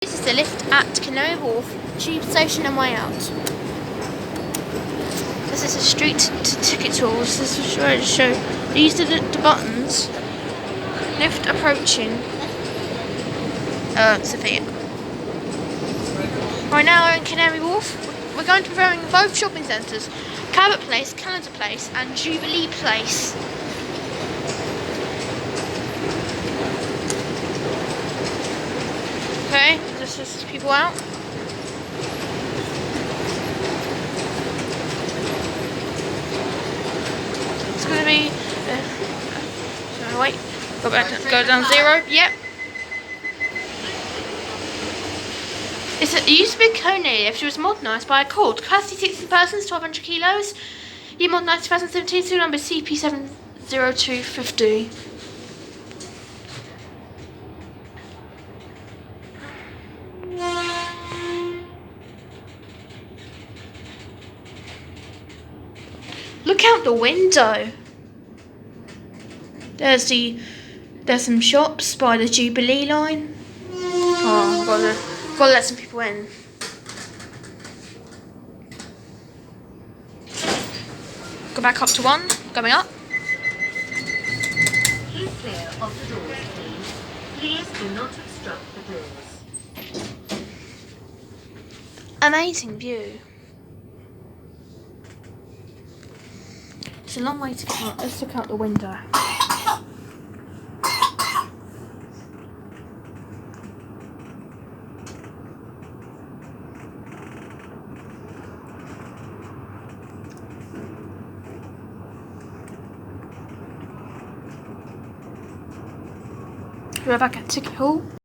This is the lift at Canary Wharf, tube station and way out. This is a street to ticket tools. This is where to show. These are the buttons. Lift approaching. Sophia. Right now we're in Canary Wharf. We're going to be going both shopping centres, Cabot Place, Canada Place and Jubilee Place. Okay, this is people out. It's going to be... so wait, go down 0, yep. It used to be Kone if it was modernised by a court. Capacity 60 persons, 1,200 kilos. Year modernised 2017, serial number CP70250. Look out the window. There's some shops by the Jubilee line. Oh, gotta let some people in. Go back up to 1. Going up. Keep clear of the doors, please. Please do not obstruct the doors. Amazing view. It's a long way to get out. Let's look out the window. We're back at Ticket Hall.